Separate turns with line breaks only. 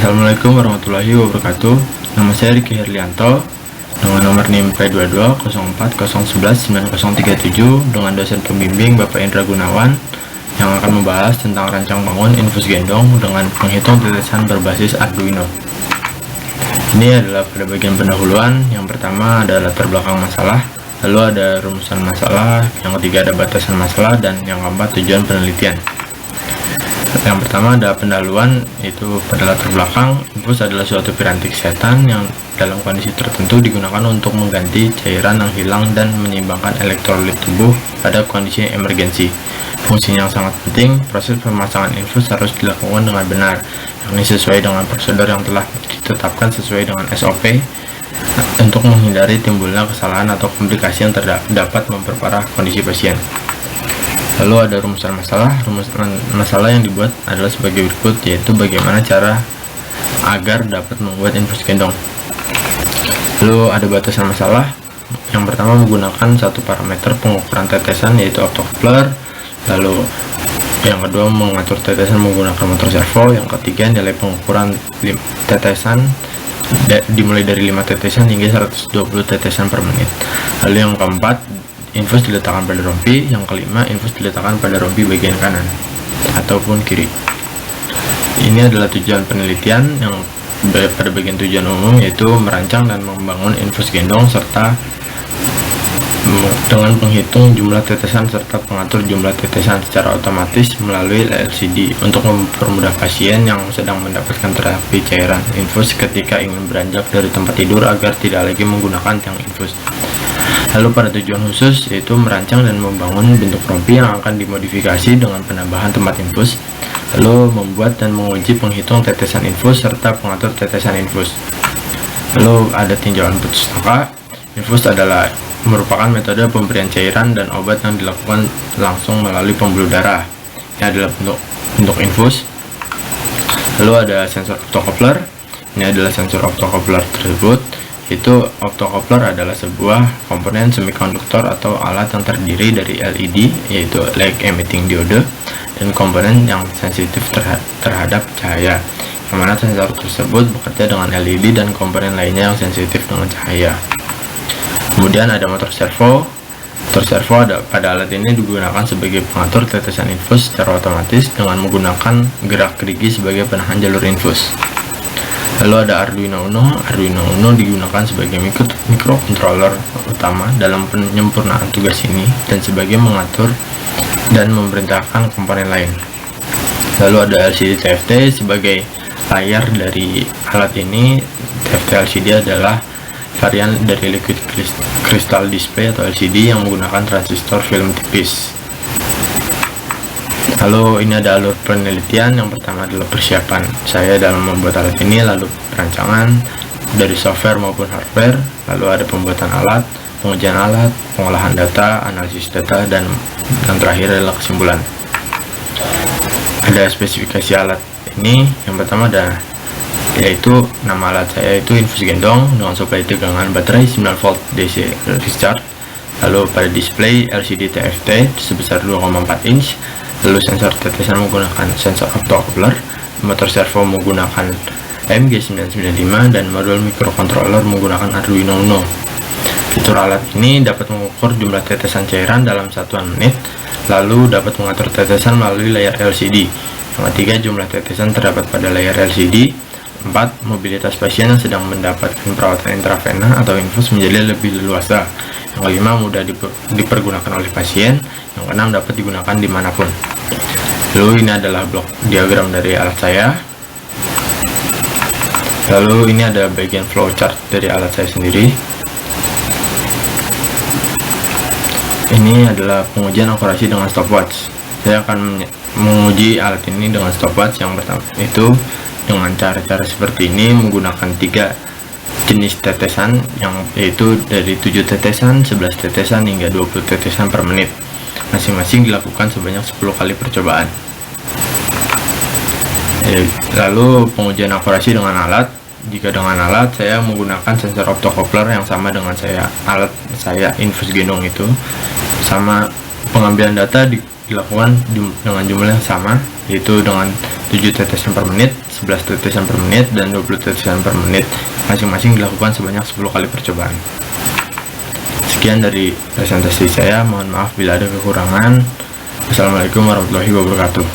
Assalamualaikum warahmatullahi wabarakatuh. Nama saya Riki Herlianto dengan nomor NIM P2204011937 dengan dosen pembimbing Bapak Indra Gunawan yang akan membahas tentang rancang bangun infus gendong dengan penghitung tetesan berbasis Arduino. Ini adalah pada bagian pendahuluan. Yang pertama ada latar belakang masalah, lalu ada rumusan masalah, yang ketiga ada batasan masalah, dan yang keempat tujuan penelitian. Yang pertama ada pendahuluan, yaitu pada latar belakang, infus adalah suatu piranti kesehatan yang dalam kondisi tertentu digunakan untuk mengganti cairan yang hilang dan menyeimbangkan elektrolit tubuh pada kondisi emergensi. Fungsinya yang sangat penting, proses pemasangan infus harus dilakukan dengan benar, yakni sesuai dengan prosedur yang telah ditetapkan sesuai dengan SOP untuk menghindari timbulnya kesalahan atau komplikasi yang dapat memperparah kondisi pasien. Lalu ada rumusan masalah. Rumusan masalah yang dibuat adalah sebagai berikut, yaitu bagaimana cara agar dapat membuat infus gendong. Lalu ada batasan masalah. Yang pertama menggunakan satu parameter pengukuran tetesan, yaitu optocoupler. Lalu yang kedua mengatur tetesan menggunakan motor servo. Yang ketiga nilai pengukuran tetesan dimulai dari 5 tetesan hingga 120 tetesan per menit. Lalu yang keempat, infus diletakkan pada rompi. Yang kelima, infus diletakkan pada rompi bagian kanan ataupun kiri. Ini adalah tujuan penelitian yang pada bagian tujuan umum, yaitu merancang dan membangun infus gendong serta dengan penghitung jumlah tetesan serta pengatur jumlah tetesan secara otomatis melalui LCD untuk mempermudah pasien yang sedang mendapatkan terapi cairan infus ketika ingin beranjak dari tempat tidur agar tidak lagi menggunakan tiang infus. Lalu pada tujuan khusus, yaitu merancang dan membangun bentuk rompi yang akan dimodifikasi dengan penambahan tempat infus, lalu membuat dan menguji penghitung tetesan infus serta pengatur tetesan infus. Lalu ada tinjauan pustaka. Infus adalah merupakan metode pemberian cairan dan obat yang dilakukan langsung melalui pembuluh darah. Ini adalah bentuk infus. Lalu ada sensor optocoupler. Ini adalah sensor optocoupler tersebut. Itu optocoupler adalah sebuah komponen semikonduktor atau alat yang terdiri dari LED, yaitu light emitting diode, dan komponen yang sensitif terhadap cahaya, yang mana sensor tersebut bekerja dengan LED dan komponen lainnya yang sensitif dengan cahaya. Kemudian ada motor servo. Motor servo pada alat ini digunakan sebagai pengatur tetesan infus secara otomatis dengan menggunakan gerak gerigi sebagai penahan jalur infus. Lalu ada Arduino Uno. Arduino Uno digunakan sebagai microcontroller utama dalam penyempurnaan tugas ini dan sebagai mengatur dan memerintahkan komponen lain. Lalu ada LCD TFT sebagai layar dari alat ini. TFT LCD adalah varian dari liquid crystal display atau LCD yang menggunakan transistor film tipis. Lalu ini ada alur penelitian. Yang pertama adalah persiapan saya dalam membuat alat ini, lalu perancangan dari software maupun hardware, lalu ada pembuatan alat, pengujian alat, pengolahan data, analisis data, dan yang terakhir adalah kesimpulan. Ada spesifikasi alat ini. Yang pertama ada, yaitu nama alat saya itu infus gendong dengan suplai tegangan baterai 9 volt DC recharge. Lalu pada display LCD TFT sebesar 2,4 inch. Lalu sensor tetesan menggunakan sensor optocoupler, motor servo menggunakan MG995, dan modul microcontroller menggunakan Arduino Uno. Fitur alat ini dapat mengukur jumlah tetesan cairan dalam satuan menit, lalu dapat mengatur tetesan melalui layar LCD. Yang ketiga, jumlah tetesan terdapat pada layar LCD. 4. Mobilitas pasien yang sedang mendapatkan perawatan intravena atau infus menjadi lebih leluasa. Yang kelima, mudah dipergunakan oleh pasien. Yang keenam, dapat digunakan dimanapun. Lalu ini adalah blok diagram dari alat saya. Lalu ini ada bagian flowchart dari alat saya sendiri. Ini adalah pengujian akurasi dengan stopwatch. Saya akan menguji alat ini dengan stopwatch. Yang pertama itu dengan cara-cara seperti ini, menggunakan 3 jenis tetesan, yaitu dari 7 tetesan, 11 tetesan, hingga 20 tetesan per menit. Masing-masing dilakukan sebanyak 10 kali percobaan. Lalu pengujian akurasi dengan alat. Jika dengan alat, saya menggunakan sensor optocoupler yang sama dengan alat saya infus gendong itu. Sama pengambilan data dilakukan dengan jumlah yang sama, yaitu dengan 7 tetesan per menit. 11 tetesan per menit dan 20 tetesan per menit. Masing-masing dilakukan sebanyak 10 kali percobaan. Sekian dari presentasi saya, mohon maaf bila ada kekurangan. Wassalamualaikum warahmatullahi wabarakatuh.